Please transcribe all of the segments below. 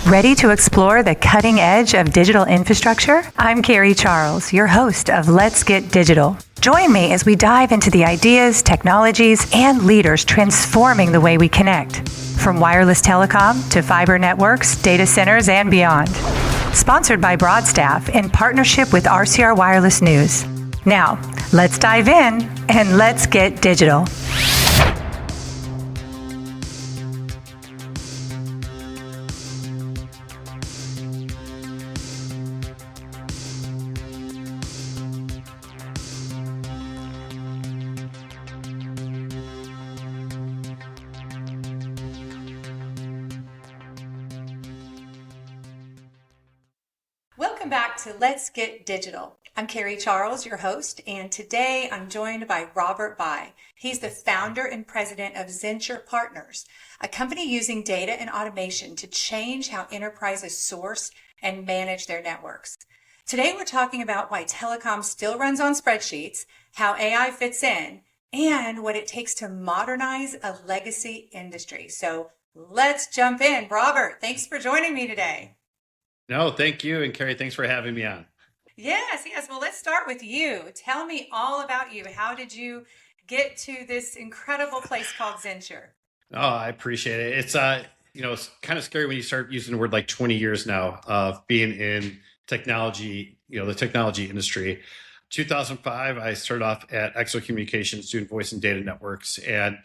Ready to explore the cutting edge of digital infrastructure? I'm Carrie Charles, your host of Let's Get Digital. Join me as we dive into the ideas, technologies, and leaders transforming the way we connect. From wireless telecom to fiber networks, data centers, and beyond. Sponsored by Broadstaff in partnership with RCR Wireless News. Now, let's dive in and let's get digital. Welcome back to Let's Get Digital. I'm Carrie Charles, your host, and today I'm joined by Robert Bai. He's the founder and president of Zenture Partners, a company using data and automation to change how enterprises source and manage their networks. Today we're talking about why telecom still runs on spreadsheets, how AI fits in, and what it takes to modernize a legacy industry. So let's jump in. Robert, thanks for joining me today. No, thank you. And Carrie, thanks for having me on. Yes. Well, let's start with you. Tell me all about you. How did you get to this incredible place called Zenture? Oh, I appreciate it. It's kind of scary when you start using the word like 20 years now of being in technology, the technology industry. 2005, I started off at Exo Communications doing voice and data networks. And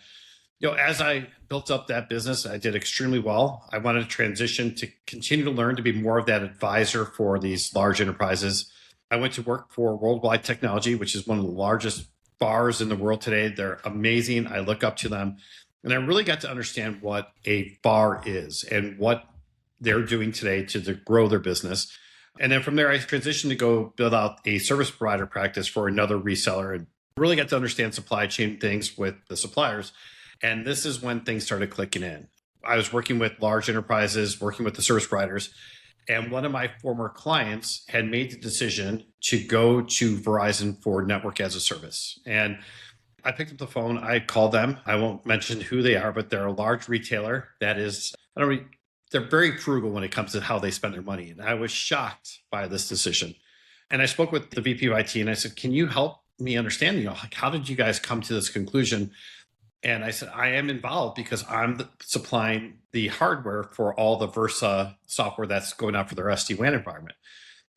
as I built up that business, I did extremely well. I wanted to transition to continue to learn to be more of that advisor for these large enterprises. I went to work for Worldwide Technology, which is one of the largest VARs in the world today. They're amazing. I look up to them. And I really got to understand what a VAR is and what they're doing today to grow their business. And then from there, I transitioned to go build out a service provider practice for another reseller and really got to understand supply chain things with the suppliers. And this is when things started clicking in. I was working with large enterprises, working with the service providers, and one of my former clients had made the decision to go to Verizon for network as a service. And I picked up the phone, I called them. I won't mention who they are, but they're a large retailer that is, they're very frugal when it comes to how they spend their money. And I was shocked by this decision. And I spoke with the VP of IT and I said, can you help me understand, how did you guys come to this conclusion? And I said, I am involved because I'm supplying the hardware for all the Versa software that's going out for their SD-WAN environment.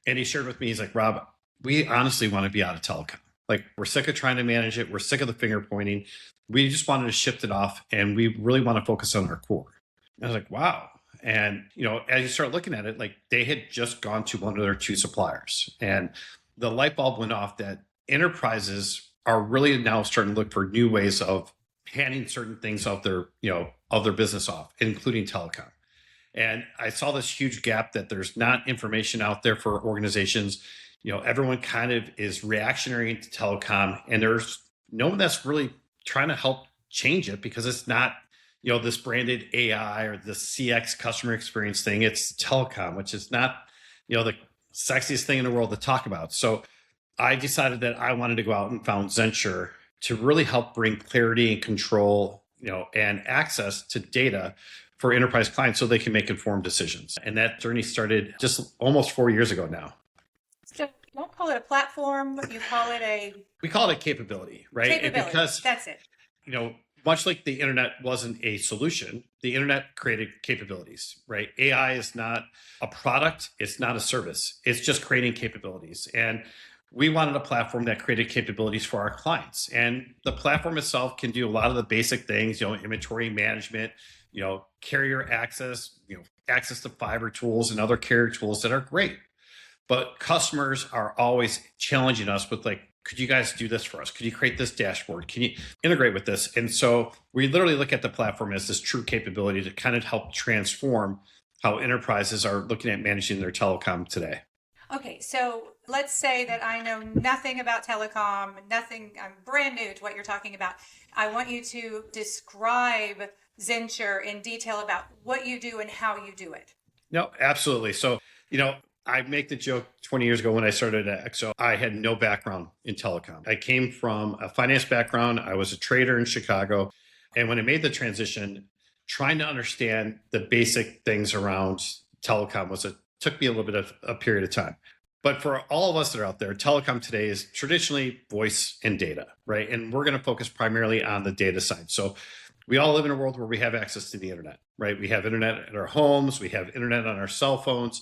And he shared with me, he's like, Rob, we honestly want to be out of telecom. Like, we're sick of trying to manage it. We're sick of the finger pointing. We just wanted to shift it off and we really want to focus on our core. And I was like, wow. And, as you start looking at it, like they had just gone to one of their two suppliers and the light bulb went off that enterprises are really now starting to look for new ways of handing certain things of their business off, including telecom. And I saw this huge gap that there's not information out there for organizations. Everyone kind of is reactionary to telecom, and there's no one that's really trying to help change it because it's not, this branded AI or the CX customer experience thing. It's telecom, which is not, the sexiest thing in the world to talk about. So I decided that I wanted to go out and found Zenture to really help bring clarity and control, and access to data for enterprise clients so they can make informed decisions. And that journey started just almost 4 years ago now. So you don't call it a platform, you call it we call it a capability, right? Capability. And because that's it. Much like the internet wasn't a solution, the internet created capabilities, right? AI is not a product, it's not a service. It's just creating capabilities. And we wanted a platform that created capabilities for our clients. And the platform itself can do a lot of the basic things, inventory management, carrier access, access to fiber tools and other carrier tools that are great. But customers are always challenging us with like, could you guys do this for us? Could you create this dashboard? Can you integrate with this? And so we literally look at the platform as this true capability to kind of help transform how enterprises are looking at managing their telecom today. Okay, so let's say that I know nothing about telecom, I'm brand new to what you're talking about. I want you to describe Zenture in detail about what you do and how you do it. No, absolutely. So, I make the joke 20 years ago when I started at Exo, I had no background in telecom. I came from a finance background. I was a trader in Chicago. And when I made the transition, trying to understand the basic things around telecom took me a little bit of a period of time. But for all of us that are out there, telecom today is traditionally voice and data, right? And we're going to focus primarily on the data side. So we all live in a world where we have access to the internet, right? We have internet at our homes, we have internet on our cell phones.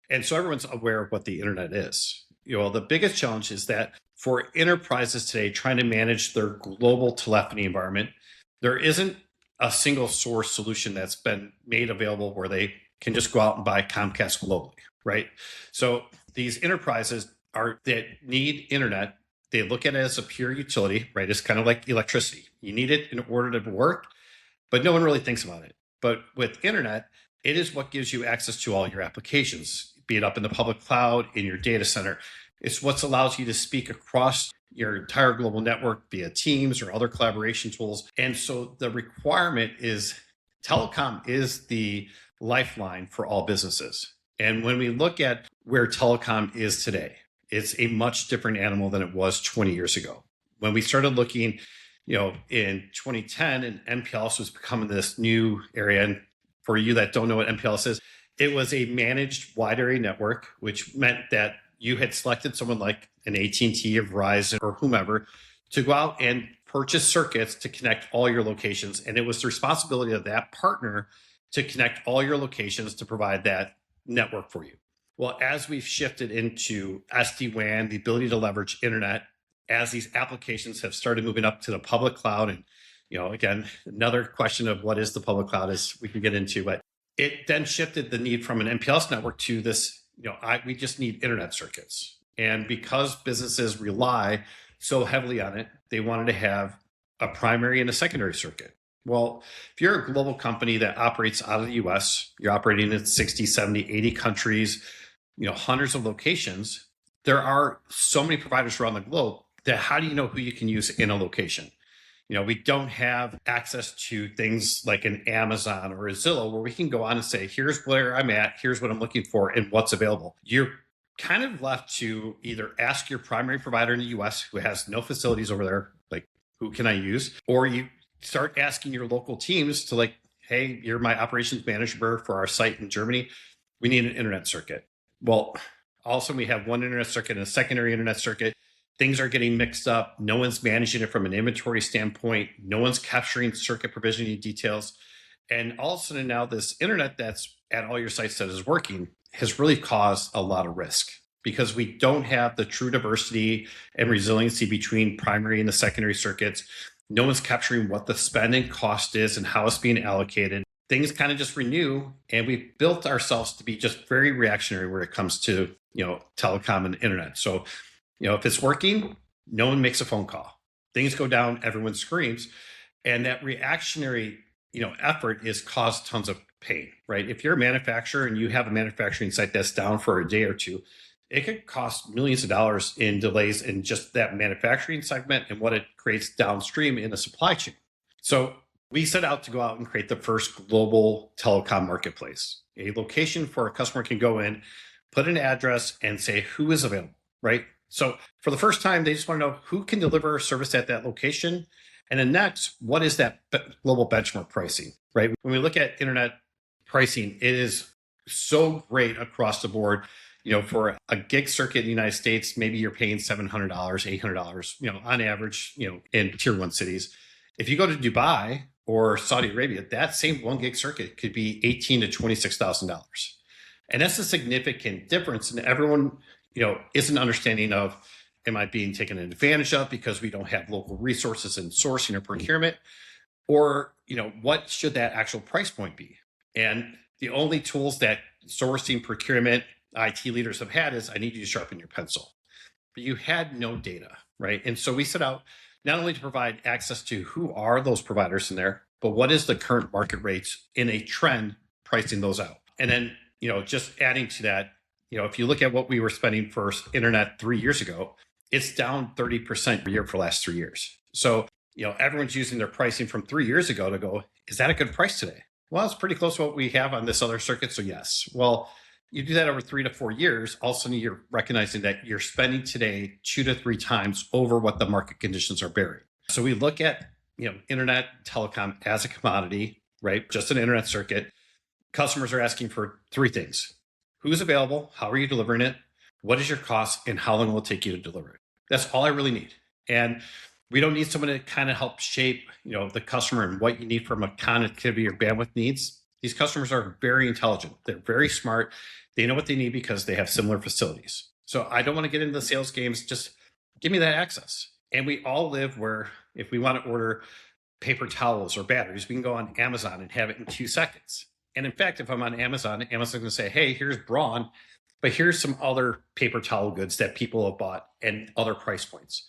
And so everyone's aware of what the internet is. The biggest challenge is that for enterprises today trying to manage their global telephony environment, there isn't a single source solution that's been made available where they can just go out and buy Comcast globally, right? So these enterprises that need internet, they look at it as a pure utility, right? It's kind of like electricity. You need it in order to work, but no one really thinks about it. But with internet, it is what gives you access to all your applications, be it up in the public cloud, in your data center. It's what allows you to speak across your entire global network via Teams or other collaboration tools. And so the requirement is telecom is the lifeline for all businesses. And when we look at where telecom is today, it's a much different animal than it was 20 years ago. When we started looking, in 2010, and MPLS was becoming this new area. And for you that don't know what MPLS is, it was a managed wide area network, which meant that you had selected someone like an AT&T or Verizon or whomever to go out and purchase circuits to connect all your locations. And it was the responsibility of that partner to connect all your locations to provide that network for you. Well, as we've shifted into SD-WAN, the ability to leverage internet, as these applications have started moving up to the public cloud, and again, another question of what is the public cloud is we can get into, but it then shifted the need from an MPLS network to this, we just need internet circuits. And because businesses rely so heavily on it, they wanted to have a primary and a secondary circuit. Well, if you're a global company that operates out of the US, you're operating in 60, 70, 80 countries, hundreds of locations, there are so many providers around the globe that how do you know who you can use in a location? We don't have access to things like an Amazon or a Zillow where we can go on and say, here's where I'm at, here's what I'm looking for, and what's available. You're kind of left to either ask your primary provider in the US who has no facilities over there, like, who can I use? Or you start asking your local teams to like, hey, you're my operations manager for our site in Germany. We need an internet circuit. Well, also we have one internet circuit and a secondary internet circuit. Things are getting mixed up. No one's managing it from an inventory standpoint. No one's capturing circuit provisioning details. And all of a sudden now this internet that's at all your sites that is working has really caused a lot of risk because we don't have the true diversity and resiliency between primary and the secondary circuits. No one's capturing what the spend and cost is and how it's being allocated. Things kind of just renew, and we built ourselves to be just very reactionary where it comes to, telecom and internet. So, if it's working, no one makes a phone call. Things go down, everyone screams. And that reactionary, effort is caused tons of pain, right? If you're a manufacturer and you have a manufacturing site that's down for a day or two, it could cost millions of dollars in delays in just that manufacturing segment and what it creates downstream in the supply chain. So we set out to go out and create the first global telecom marketplace, a location for a customer can go in, put an address and say who is available, right? So for the first time, they just want to know who can deliver a service at that location. And then next, what is that global benchmark pricing, right? When we look at internet pricing, it is so great across the board. For a gig circuit in the United States, maybe you're paying $700, $800, on average, in tier one cities. If you go to Dubai or Saudi Arabia, that same 1 gig circuit could be $18,000 to $26,000. And that's a significant difference. And everyone, isn't understanding of, am I being taken advantage of because we don't have local resources in sourcing or procurement? Or, what should that actual price point be? And the only tools that sourcing, procurement, IT leaders have had is I need you to sharpen your pencil. But you had no data, right? And so we set out not only to provide access to who are those providers in there, but what is the current market rates in a trend pricing those out. And then, just adding to that, if you look at what we were spending for internet 3 years ago, it's down 30% per year for the last 3 years. So, everyone's using their pricing from 3 years ago to go, is that a good price today? Well, it's pretty close to what we have on this other circuit. So yes. Well, you do that over 3 to 4 years, all of a sudden you're recognizing that you're spending today 2 to 3 times over what the market conditions are bearing. So we look at, internet telecom as a commodity, right? Just an internet circuit. customers are asking for three things: who's available, how are you delivering it, what is your cost, and how long will it take you to deliver it. That's all I really need. And we don't need someone to kind of help shape, the customer and what you need from a connectivity or bandwidth needs. These customers are very intelligent. They're very smart. They know what they need because they have similar facilities. So I don't want to get into the sales games. Just give me that access. And we all live where if we want to order paper towels or batteries, we can go on Amazon and have it in 2 seconds. And in fact, if I'm on Amazon, Amazon's going to say, hey, here's Braun, but here's some other paper towel goods that people have bought and other price points.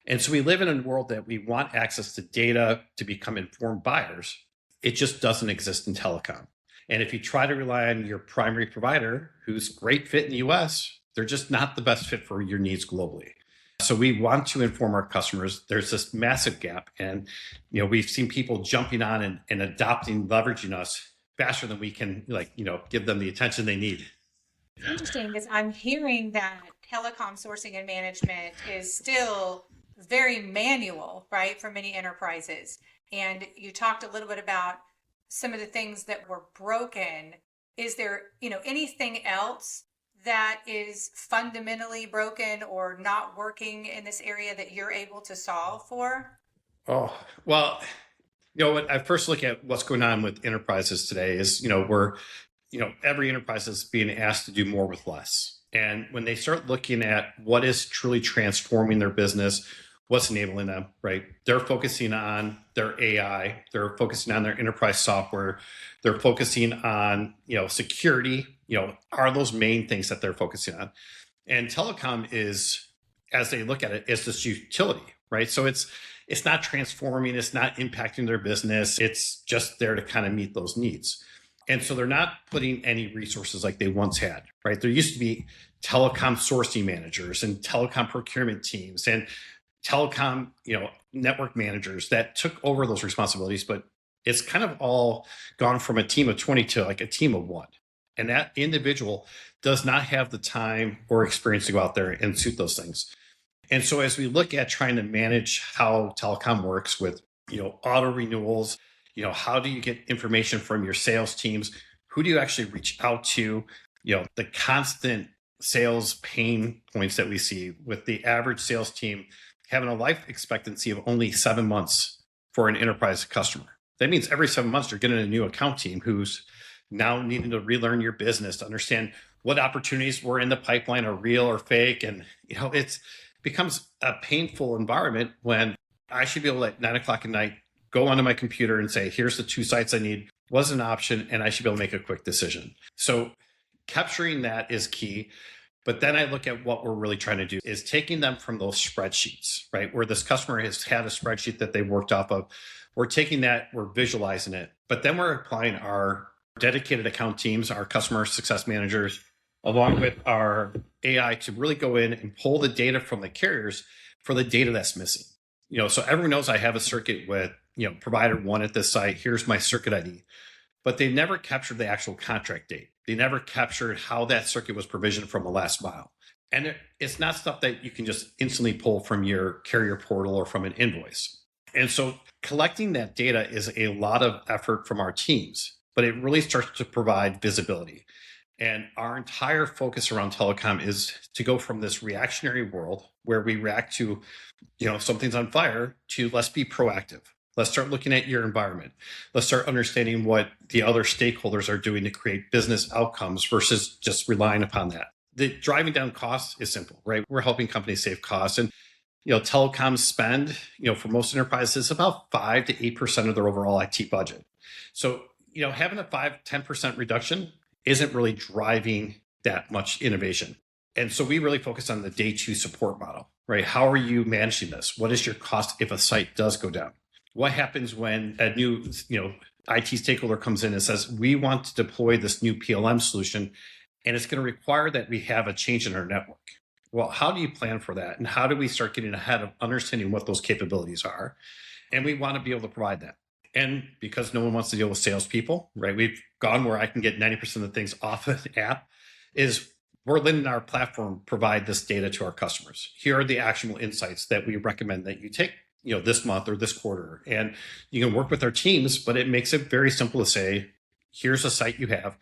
And so we live in a world that we want access to data to become informed buyers. It just doesn't exist in telecom. And if you try to rely on your primary provider, who's a great fit in the US, they're just not the best fit for your needs globally. So we want to inform our customers. There's this massive gap. And we've seen people jumping on and adopting, leveraging us faster than we can give them the attention they need. It's interesting because I'm hearing that telecom sourcing and management is still very manual, right, for many enterprises. And you talked a little bit about some of the things that were broken. Is there, anything else that is fundamentally broken or not working in this area that you're able to solve for? Oh, well, what I first look at what's going on with enterprises today is, every enterprise is being asked to do more with less. And when they start looking at what is truly transforming their business, what's enabling them, right? They're focusing on their AI, they're focusing on their enterprise software, they're focusing on, security, are those main things that they're focusing on. And telecom is, as they look at it, is this utility, right? So it's not transforming, it's not impacting their business, it's just there to kind of meet those needs. And so they're not putting any resources like they once had, right? There used to be telecom sourcing managers and telecom procurement teams and telecom, network managers that took over those responsibilities, but it's kind of all gone from a team of 20 to like a team of one. And that individual does not have the time or experience to go out there and suit those things. And so as we look at trying to manage how telecom works with, auto renewals, how do you get information from your sales teams? Who do you actually reach out to? The constant sales pain points that we see with the average sales team having a life expectancy of only 7 months for an enterprise customer. That means every 7 months you're getting a new account team who's now needing to relearn your business, to understand what opportunities were in the pipeline are real or fake. And, it becomes a painful environment when I should be able to, at 9:00 at night, go onto my computer and say, here's the 2 sites I need, was an option, and I should be able to make a quick decision. So capturing that is key. But then I look at what we're really trying to do is taking them from those spreadsheets, right? Where this customer has had a spreadsheet that they worked off of. We're taking that, we're visualizing it, but then we're applying our dedicated account teams, our customer success managers, along with our AI to really go in and pull the data from the carriers for the data that's missing. So everyone knows I have a circuit with, provider one at this site, here's my circuit ID, but they never captured the actual contract date. They never captured how that circuit was provisioned from the last mile. And it's not stuff that you can just instantly pull from your carrier portal or from an invoice. And so collecting that data is a lot of effort from our teams, but it really starts to provide visibility. And our entire focus around telecom is to go from this reactionary world where we react to, something's on fire, to let's be proactive. Let's start looking at your environment. Let's start understanding what the other stakeholders are doing to create business outcomes versus just relying upon that. The driving down costs is simple, right? We're helping companies save costs. And, telecom spend, for most enterprises, is about 5 to 8% of their overall IT budget. So, having a 5-10% reduction isn't really driving that much innovation. And so we really focus on the day 2 support model, right? How are you managing this? What is your cost if a site does go down? What happens when a new, IT stakeholder comes in and says, we want to deploy this new PLM solution, and it's going to require that we have a change in our network? Well, how do you plan for that? And how do we start getting ahead of understanding what those capabilities are? And we want to be able to provide that. And because no one wants to deal with salespeople, right? We've gone where I can get 90% of the things off of the app, is we're letting our platform provide this data to our customers. Here are the actionable insights that we recommend that you take, this month or this quarter. And you can work with our teams, but it makes it very simple to say, here's a site you have,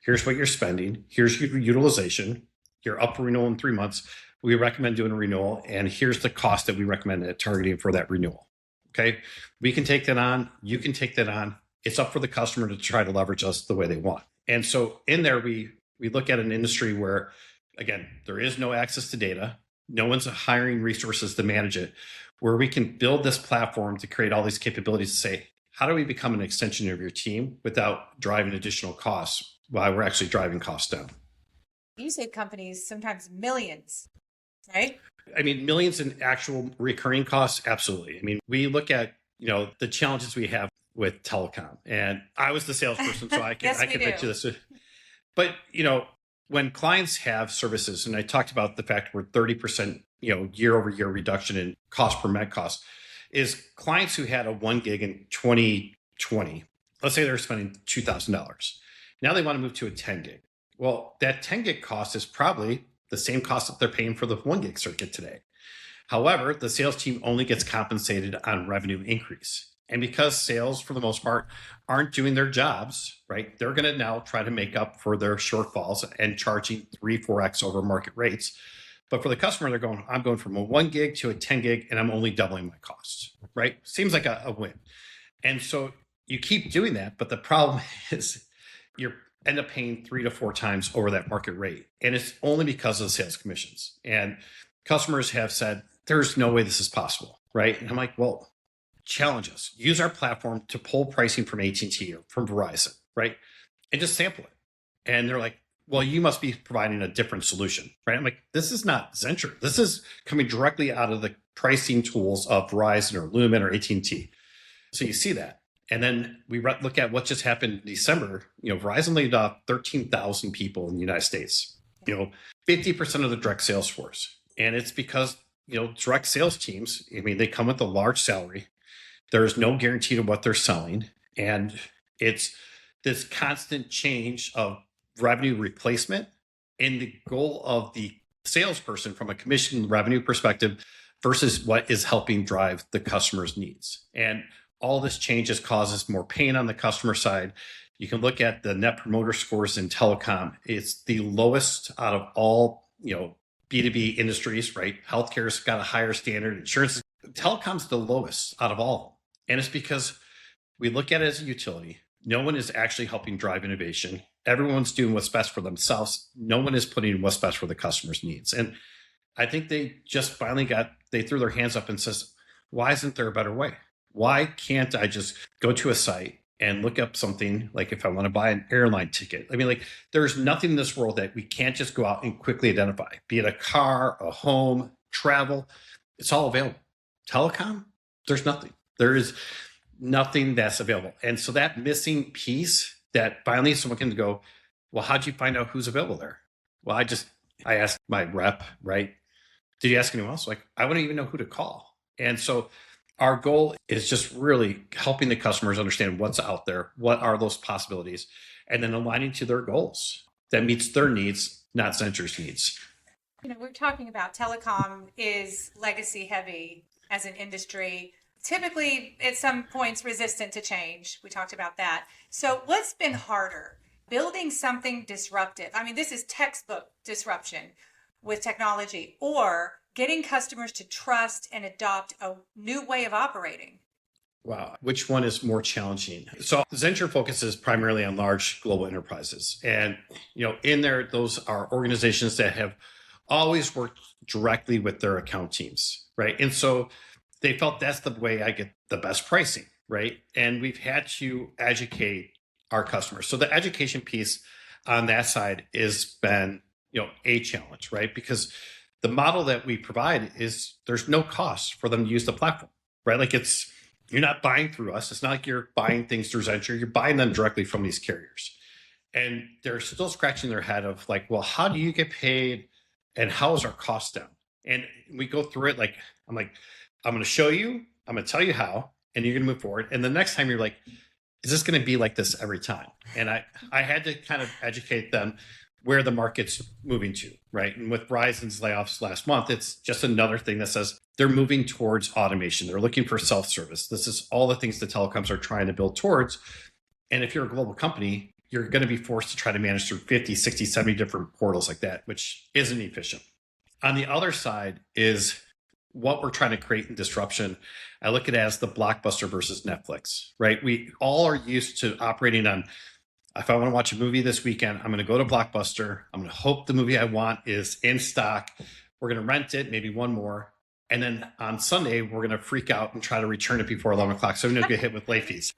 here's what you're spending, here's your utilization, you're up for renewal in 3 months. We recommend doing a renewal, and here's the cost that we recommend targeting for that renewal. Okay, we can take that on. You can take that on. It's up for the customer to try to leverage us the way they want. And so in there, we look at an industry where, again, there is no access to data. No one's hiring resources to manage it, where we can build this platform to create all these capabilities to say, how do we become an extension of your team without driving additional costs while we're actually driving costs down? You save companies sometimes millions, right? I mean, millions in actual recurring costs. Absolutely. I mean, we look at, the challenges we have with Telecom, and I was the salesperson, so I can, Yes, I can picture this. But, when clients have services, and I talked about the fact we're 30%, year over year reduction in cost per meg cost, is clients who had a 1 gig in 2020, let's say they're spending $2,000. Now they want to move to a 10 gig. Well, that 10 gig cost is probably the same cost that they're paying for the 1 gig circuit today. However, the sales team only gets compensated on revenue increase. And because sales, for the most part, aren't doing their jobs, right, they're going to now try to make up for their shortfalls and charging 3-4x over market rates. But for the customer, I'm going from a 1 gig to a 10 gig, and I'm only doubling my costs, right? Seems like a win. And so you keep doing that, but the problem is you end up paying 3 to 4 times over that market rate. And it's only because of the sales commissions. And customers have said, there's no way this is possible, right? And I'm like, well, challenge us. Use our platform to pull pricing from AT&T or from Verizon, right? And just sample it. And they're like, well, you must be providing a different solution, right? I'm like, this is not Zenture. This is coming directly out of the pricing tools of Verizon or Lumen or AT&T. So you see that. And then we look at what just happened in December. Verizon laid off 13,000 people in the United States, 50% of the direct sales force. And it's because, direct sales teams, they come with a large salary. There's no guarantee to what they're selling. And it's this constant change of revenue replacement and the goal of the salesperson from a commission revenue perspective versus what is helping drive the customer's needs. And all this changes causes more pain on the customer side. You can look at the net promoter scores in telecom. It's the lowest out of all, B2B industries, right? Healthcare's got a higher standard. Insurance, telecom's the lowest out of all of them. And it's because we look at it as a utility. No one is actually helping drive innovation. Everyone's doing what's best for themselves. No one is putting what's best for the customer's needs. And I think they just finally they threw their hands up and says, why isn't there a better way? Why can't I just go to a site and look up something like if I want to buy an airline ticket? There's nothing in this world that we can't just go out and quickly identify, be it a car, a home, travel. It's all available. Telecom, there's nothing. There is nothing that's available. And so that missing piece that finally someone can go, well, how'd you find out who's available there? Well, I asked my rep, right? Did you ask anyone else? I wouldn't even know who to call. And so our goal is just really helping the customers understand what's out there, what are those possibilities, and then aligning to their goals that meets their needs, not Zenture's needs. We're talking about telecom is legacy heavy as an industry, typically at some points resistant to change. We talked about that. So what's been harder? Building something disruptive. This is textbook disruption with technology, or getting customers to trust and adopt a new way of operating. Wow. Which one is more challenging? So Zenture focuses primarily on large global enterprises. And, in there, those are organizations that have always worked directly with their account teams, right? And so they felt that's the way I get the best pricing, right? And we've had to educate our customers. So the education piece on that side has been, a challenge, right? Because the model that we provide is there's no cost for them to use the platform, right? You're not buying through us. It's not like you're buying things through Zenture. You're buying them directly from these carriers. And they're still scratching their head of well, how do you get paid and how is our cost down? And we go through it. I'm going to show you, I'm going to tell you how, and you're going to move forward. And the next time you're like, is this going to be like this every time? And I had to kind of educate them where the market's moving to, right? And with Verizon's layoffs last month, it's just another thing that says they're moving towards automation. They're looking for self-service. This is all the things the telecoms are trying to build towards. And if you're a global company, you're going to be forced to try to manage through 50, 60, 70 different portals like that, which isn't efficient. On the other side is what we're trying to create in disruption. I look at it as the Blockbuster versus Netflix, right? We all are used to operating on, if I want to watch a movie this weekend, I'm going to go to Blockbuster. I'm going to hope the movie I want is in stock. We're going to rent it, maybe one more. And then on Sunday, we're going to freak out and try to return it before 11 o'clock so we don't get hit with late fees.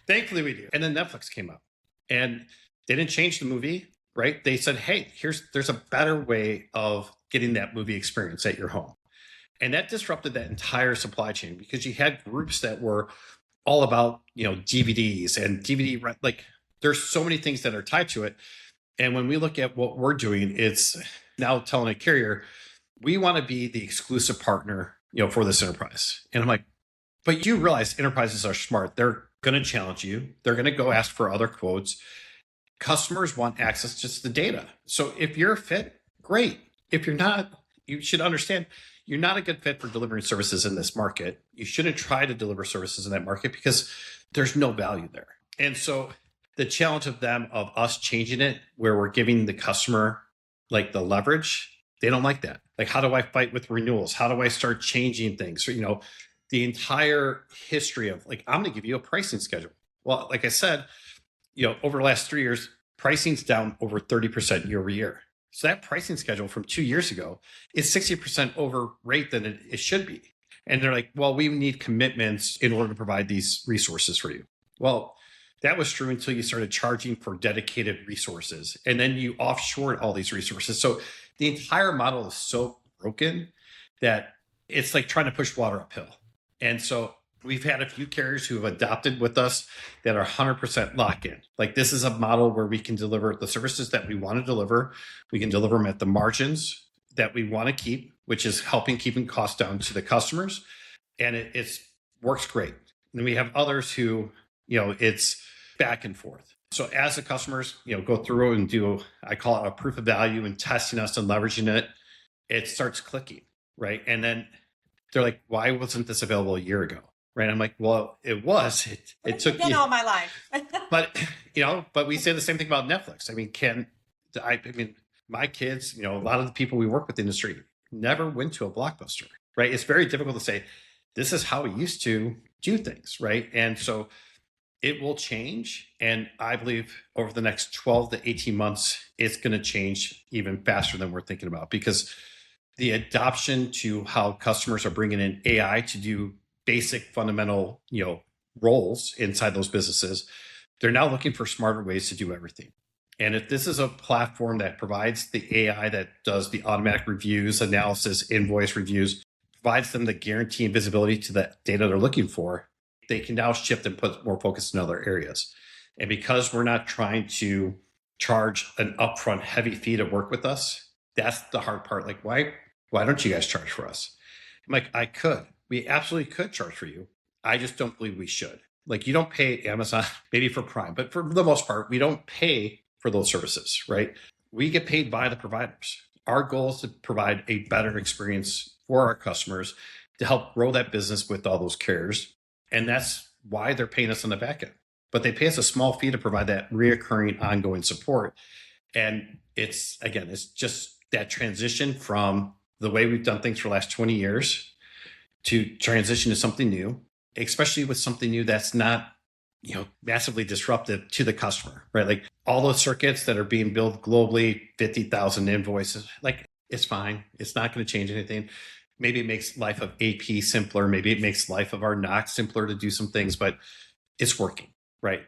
Thankfully we do. And then Netflix came up and they didn't change the movie, right? They said, hey, there's a better way of getting that movie experience at your home. And that disrupted that entire supply chain because you had groups that were all about, DVDs and DVD rent. Like there's so many things that are tied to it. And when we look at what we're doing, it's now telling a carrier, we want to be the exclusive partner, for this enterprise. And I'm like, but you realize enterprises are smart. They're going to challenge you. They're going to go ask for other quotes. Customers want access to the data. So if you're a fit, great. If you're not, you should understand you're not a good fit for delivering services in this market. You shouldn't try to deliver services in that market because there's no value there. And so the challenge of us changing it where we're giving the customer like the leverage, they don't like that. Like, how do I fight with renewals? How do I start changing things? So, the entire history of like, I'm going to give you a pricing schedule. Well, like I said, over the last 3 years, pricing's down over 30% year over year. So that pricing schedule from 2 years ago is 60% over rate than it should be. And they're like, well, we need commitments in order to provide these resources for you. Well, that was true until you started charging for dedicated resources. And then you offshored all these resources. So the entire model is so broken that it's like trying to push water uphill. And so we've had a few carriers who have adopted with us that are 100% lock in. Like this is a model where we can deliver the services that we want to deliver. We can deliver them at the margins that we want to keep, which is helping keeping costs down to the customers. And it works great. And we have others who, it's back and forth. So as the customers, go through and do, I call it a proof of value and testing us and leveraging it, it starts clicking, right? And then they're like, why wasn't this available a year ago? Right. I'm like, well, it was. It took been all my life. but we say the same thing about Netflix. I mean, my kids, a lot of the people we work with in the industry never went to a Blockbuster, right? It's very difficult to say, this is how we used to do things, right? And so it will change. And I believe over the next 12 to 18 months, it's going to change even faster than we're thinking about because the adoption to how customers are bringing in AI to do basic fundamental, roles inside those businesses, they're now looking for smarter ways to do everything. And if this is a platform that provides the AI that does the automatic reviews, analysis, invoice reviews, provides them the guarantee and visibility to the data they're looking for, they can now shift and put more focus in other areas. And because we're not trying to charge an upfront heavy fee to work with us, that's the hard part. Like, why don't you guys charge for us? I'm like, we absolutely could charge for you. I just don't believe we should. Like, you don't pay Amazon, maybe for Prime, but for the most part, we don't pay for those services, right? We get paid by the providers. Our goal is to provide a better experience for our customers to help grow that business with all those carriers. And that's why they're paying us on the back end. But they pay us a small fee to provide that reoccurring ongoing support. And it's just that transition from the way we've done things for the last 20 years to transition to something new, especially with something new that's not, massively disruptive to the customer, right? Like all those circuits that are being built globally, 50,000 invoices, like it's fine. It's not going to change anything. Maybe it makes life of AP simpler. Maybe it makes life of our NOC simpler to do some things, but it's working, right?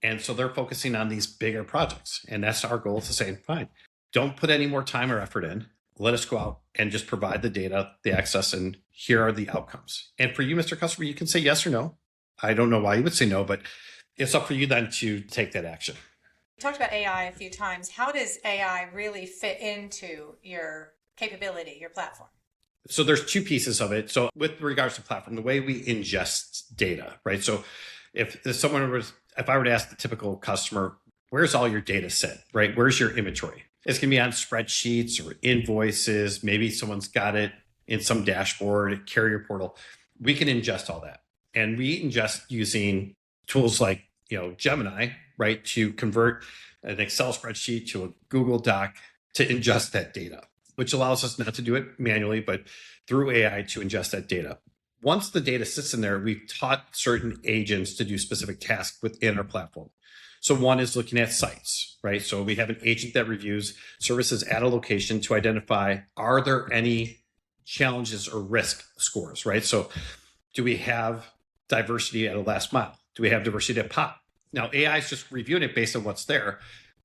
And so they're focusing on these bigger projects. And that's our goal, to say, fine, don't put any more time or effort in. Let us go out and just provide the data, the access, and here are the outcomes. And for you, Mr. Customer, you can say yes or no. I don't know why you would say no, but it's up for you then to take that action. You talked about AI a few times. How does AI really fit into your capability, your platform? So there's two pieces of it. So with regards to platform, the way we ingest data, right? So if I were to ask the typical customer, where's all your data set, right? Where's your inventory? It's going to be on spreadsheets or invoices. Maybe someone's got it in some dashboard, carrier portal. We can ingest all that. And we ingest using tools like Gemini, right, to convert an Excel spreadsheet to a Google Doc to ingest that data, which allows us not to do it manually, but through AI to ingest that data. Once the data sits in there, we've taught certain agents to do specific tasks within our platform. So one is looking at sites, right? So we have an agent that reviews services at a location to identify, are there any challenges or risk scores, right? So do we have diversity at a last mile? Do we have diversity at POP? Now, AI is just reviewing it based on what's there.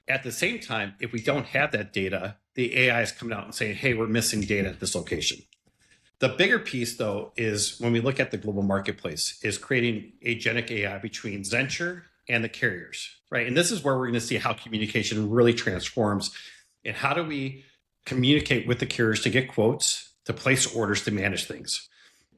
At the same time, if we don't have that data, the AI is coming out and saying, hey, we're missing data at this location. The bigger piece, though, is when we look at the global marketplace, is creating agentic AI between Zenture and the carriers, right? And this is where we're going to see how communication really transforms. And how do we communicate with the carriers to get quotes, to place orders, to manage things?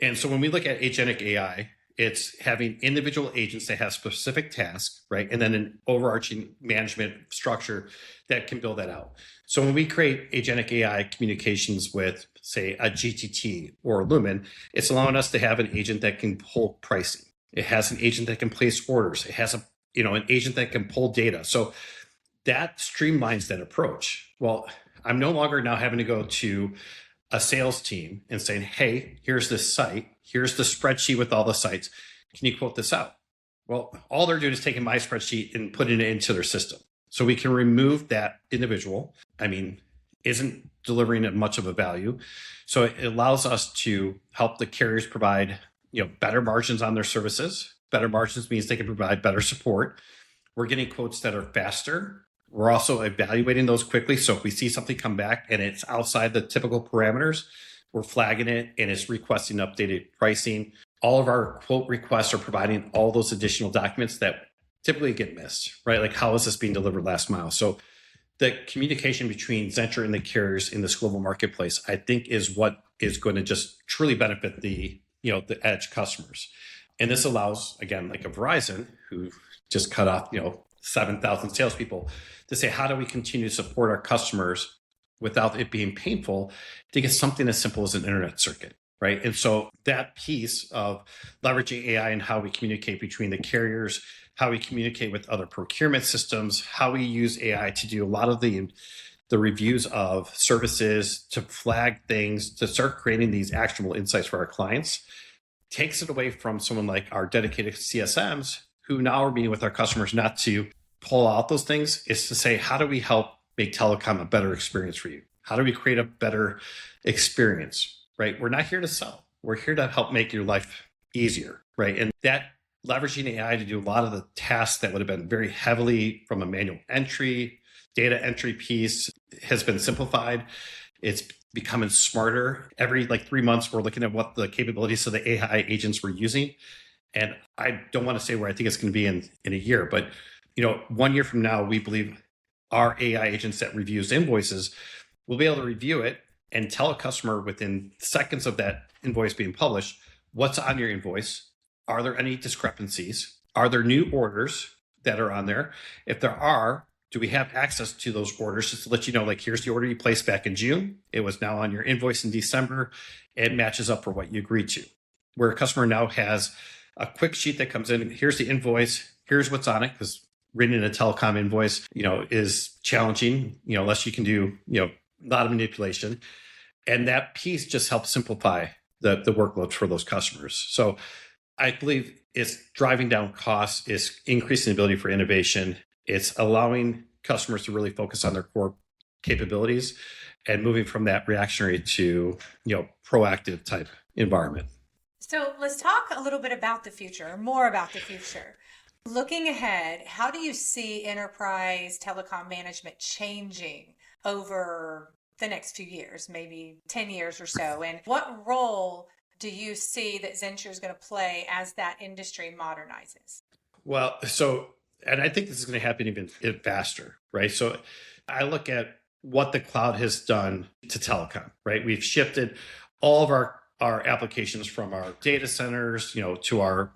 And so when we look at agentic AI, it's having individual agents that have specific tasks, right? And then an overarching management structure that can build that out. So when we create agentic AI communications with, say, a GTT or Lumen, it's allowing us to have an agent that can pull pricing. It has an agent that can place orders. It has an agent that can pull data. So that streamlines that approach. Well, I'm no longer now having to go to a sales team and saying, hey, here's this site. Here's the spreadsheet with all the sites. Can you quote this out? Well, all they're doing is taking my spreadsheet and putting it into their system. So we can remove that individual. Isn't delivering much of a value. So it allows us to help the carriers provide, better margins on their services. Better margins means they can provide better support. We're getting quotes that are faster. We're also evaluating those quickly. So if we see something come back and it's outside the typical parameters, we're flagging it and it's requesting updated pricing. All of our quote requests are providing all those additional documents that typically get missed, right? Like, how is this being delivered last mile? So the communication between Zenture and the carriers in this global marketplace, I think, is what is going to just truly benefit the edge customers. And this allows, again, like a Verizon, who just cut off, 7,000 salespeople, to say, how do we continue to support our customers without it being painful to get something as simple as an internet circuit, right? And so that piece of leveraging AI and how we communicate between the carriers, how we communicate with other procurement systems, how we use AI to do a lot of the reviews of services, to flag things, to start creating these actionable insights for our clients, takes it away from someone like our dedicated CSMs, who now are meeting with our customers not to pull out those things, is to say, how do we help make telecom a better experience for you? How do we create a better experience, right? We're not here to sell. We're here to help make your life easier, right? And that leveraging AI to do a lot of the tasks that would have been very heavily from a manual entry, data entry piece has been simplified. It's becoming smarter. Every 3 months, we're looking at what the capabilities of the AI agents we're using. And I don't want to say where I think it's going to be in a year, but 1 year from now, we believe our AI agents that reviews invoices will be able to review it and tell a customer within seconds of that invoice being published, what's on your invoice? Are there any discrepancies? Are there new orders that are on there? If there are, do we have access to those orders just to let you know, here's the order you placed back in June. It was now on your invoice in December. It matches up for what you agreed to. Where a customer now has a quick sheet that comes in. Here's the invoice. Here's what's on it, because reading a telecom invoice, is challenging, unless you can do, a lot of manipulation. And that piece just helps simplify the workloads for those customers. So I believe it's driving down costs, it's increasing the ability for innovation, it's allowing customers to really focus on their core capabilities and moving from that reactionary to, proactive type environment. So let's talk a little bit about the future, more about the future. Looking ahead, how do you see enterprise telecom management changing over the next few years, maybe 10 years or so? And what role do you see that Zenture is going to play as that industry modernizes? Well, and I think this is going to happen even faster, right? So I look at what the cloud has done to telecom, right? We've shifted all of our applications from our data centers, to our,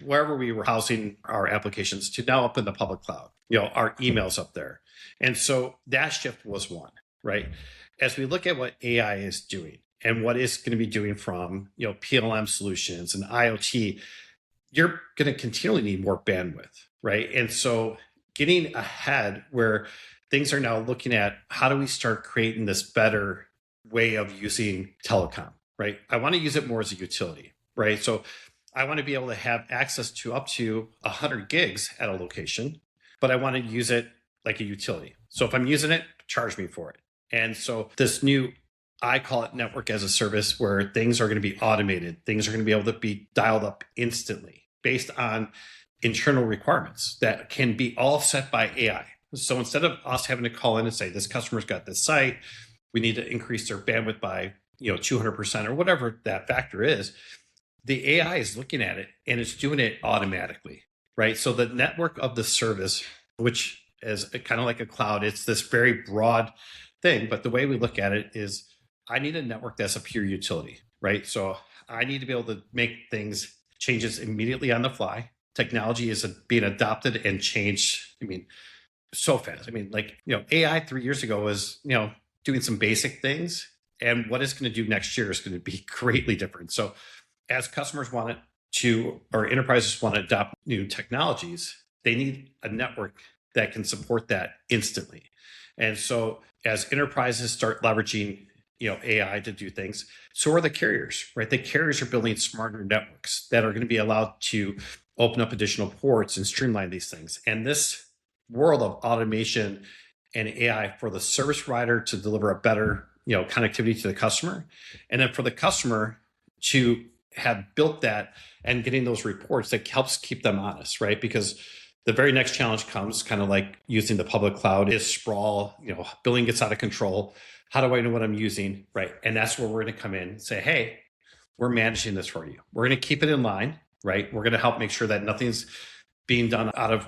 wherever we were housing our applications, to now up in the public cloud, our emails up there. And so that shift was one, right? As we look at what AI is doing and what it's going to be doing from, PLM solutions and IoT, you're going to continually need more bandwidth, right? And so getting ahead where things are now looking at how do we start creating this better way of using telecom, right? I want to use it more as a utility, right? So I want to be able to have access to up to 100 gigs at a location, but I want to use it like a utility. So if I'm using it, charge me for it. And so this new, I call it network as a service, where things are going to be automated. Things are going to be able to be dialed up instantly based on internal requirements that can be all set by AI. So instead of us having to call in and say, this customer's got this site, we need to increase their bandwidth by 200% or whatever that factor is, the AI is looking at it and it's doing it automatically, right? So the network of the service, which is kind of like a cloud, it's this very broad thing. But the way we look at it is I need a network that's a pure utility, right? So I need to be able to make changes immediately on the fly. Technology is being adopted and changed. I mean, so fast. I mean, AI 3 years ago was, doing some basic things. And what it's going to do next year is going to be greatly different. So as customers want it to, or enterprises want to adopt new technologies, they need a network that can support that instantly. And so as enterprises start leveraging, AI to do things, so are the carriers, right? The carriers are building smarter networks that are going to be allowed to open up additional ports and streamline these things. And this world of automation and AI for the service provider to deliver a better, connectivity to the customer, and then for the customer to have built that and getting those reports that helps keep them honest, right? Because the very next challenge comes kind of like using the public cloud is sprawl, billing gets out of control. How do I know what I'm using, right? And that's where we're going to come in and say, hey, we're managing this for you. We're going to keep it in line, right? We're going to help make sure that nothing's being done out of,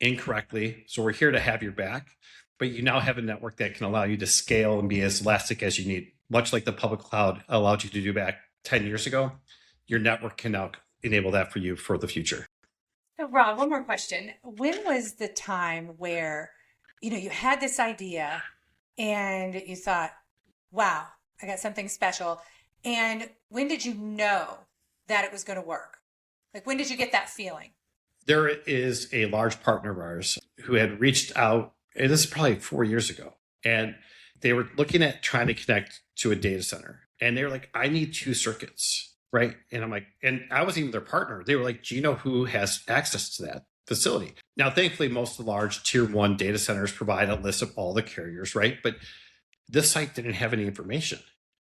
incorrectly. So we're here to have your back, but you now have a network that can allow you to scale and be as elastic as you need, much like the public cloud allowed you to do back 10 years ago. Your network can now enable that for you for the future. So Rob, one more question. When was the time where, you had this idea and you thought, wow, I got something special. And when did you know that it was going to work? Like, when did you get that feeling? There is a large partner of ours who had reached out, and this is probably 4 years ago, and they were looking at trying to connect to a data center. And they were like, I need 2 circuits, right? And I'm like, and I wasn't even their partner. They were like, do you know who has access to that facility? Now, thankfully, most of the large tier 1 data centers provide a list of all the carriers, right? But this site didn't have any information.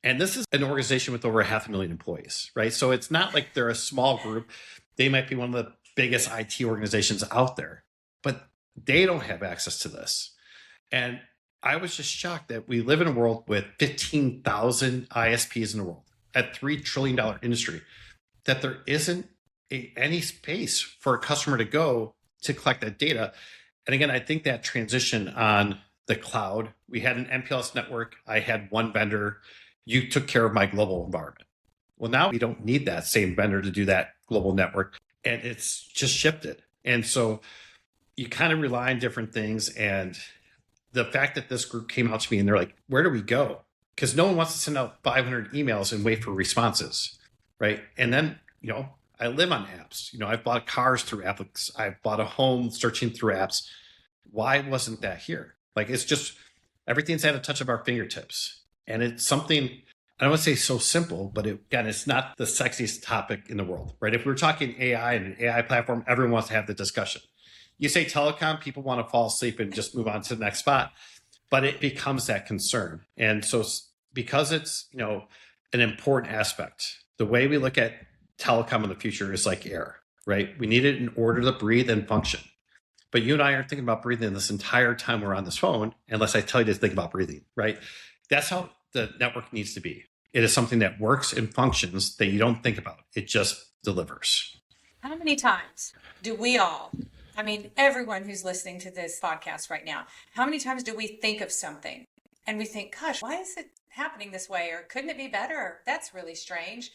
And this is an organization with over 500,000 employees, right? So it's not like they're a small group. They might be one of the biggest IT organizations out there, but they don't have access to this. And I was just shocked that we live in a world with 15,000 ISPs in the world at $3 trillion industry, that there isn't any space for a customer to go to collect that data. And again, I think that transition on the cloud, we had an MPLS network. I had one vendor. You took care of my global environment. Well, now we don't need that same vendor to do that global network. And it's just shifted. And so you kind of rely on different things. And the fact that this group came out to me and they're like, where do we go? Because no one wants to send out 500 emails and wait for responses, right? And then, I live on apps. I've bought cars through apps. I've bought a home searching through apps. Why wasn't that here? Like, it's just, everything's at a touch of our fingertips. And it's something, I don't want to say so simple, but again, it's not the sexiest topic in the world, right? If we're talking AI and an AI platform, everyone wants to have the discussion. You say telecom, people want to fall asleep and just move on to the next spot, but it becomes that concern. And so because it's, an important aspect, the way we look at telecom in the future is like air, right? We need it in order to breathe and function. But you and I aren't thinking about breathing this entire time we're on this phone, unless I tell you to think about breathing, right? That's how the network needs to be. It is something that works and functions that you don't think about. It just delivers. How many times do we all, everyone who's listening to this podcast right now, how many times do we think of something and we think, gosh, why is it happening this way? Or couldn't it be better? That's really strange.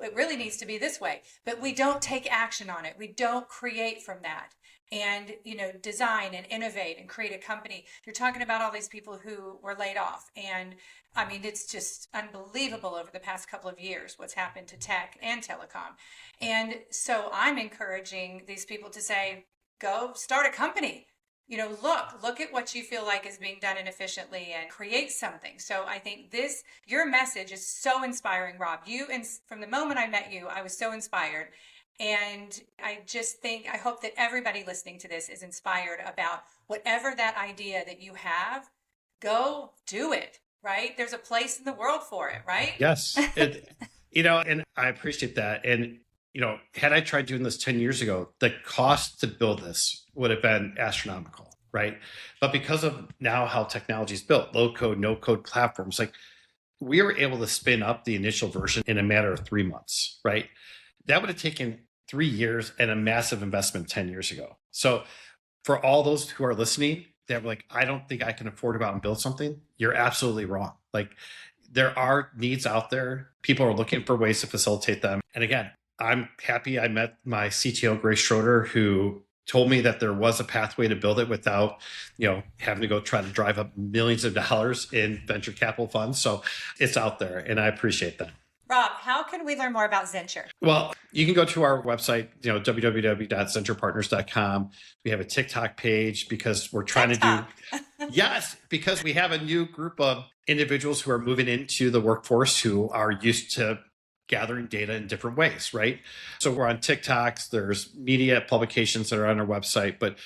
It really needs to be this way. But we don't take action on it. We don't create from that and, design and innovate and create a company. You're talking about all these people who were laid off. And it's just unbelievable over the past couple of years what's happened to tech and telecom. And so I'm encouraging these people to say, go start a company. Look at what you feel like is being done inefficiently and create something. So I think your message is so inspiring, Rob. From the moment I met you, I was so inspired. And I hope that everybody listening to this is inspired about whatever that idea that you have, go do it, right? There's a place in the world for it, right? Yes. And I appreciate that. And, had I tried doing this 10 years ago, the cost to build this would have been astronomical, right? But because of now how technology is built, low code, no code platforms, like we were able to spin up the initial version in a matter of 3 months, right? That would have taken 3 years and a massive investment 10 years ago. So for all those who are listening, that were like, I don't think I can afford to go out and build something, you're absolutely wrong. Like there are needs out there. People are looking for ways to facilitate them. And again, I'm happy I met my CTO, Grace Schroeder, who told me that there was a pathway to build it without, having to go try to drive up millions of dollars in venture capital funds. So it's out there and I appreciate that. Rob, how can we learn more about Zenture? Well, you can go to our website, www.zenturepартners.com. We have a TikTok page because we're trying to do, yes, because we have a new group of individuals who are moving into the workforce who are used to gathering data in different ways, right? So we're on TikToks, there's media publications that are on our website, but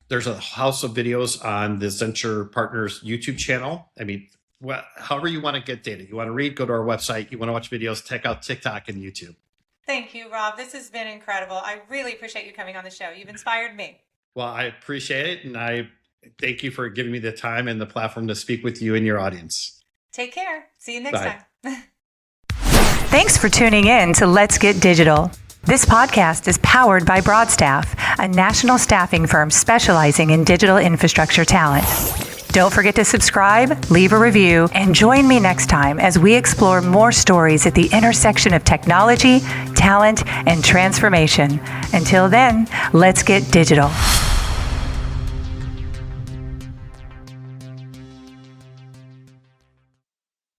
there's a house of videos on the Zenture Partners YouTube channel. I mean, however you want to get data. You want to read, go to our website. You want to watch videos, check out TikTok and YouTube. Thank you, Rob. This has been incredible. I really appreciate you coming on the show. You've inspired me. Well, I appreciate it. And I thank you for giving me the time and the platform to speak with you and your audience. Take care. See you next time. Thanks for tuning in to Let's Get Digital. This podcast is powered by Broadstaff, a national staffing firm specializing in digital infrastructure talent. Don't forget to subscribe, leave a review, and join me next time as we explore more stories at the intersection of technology, talent, and transformation. Until then, let's get digital.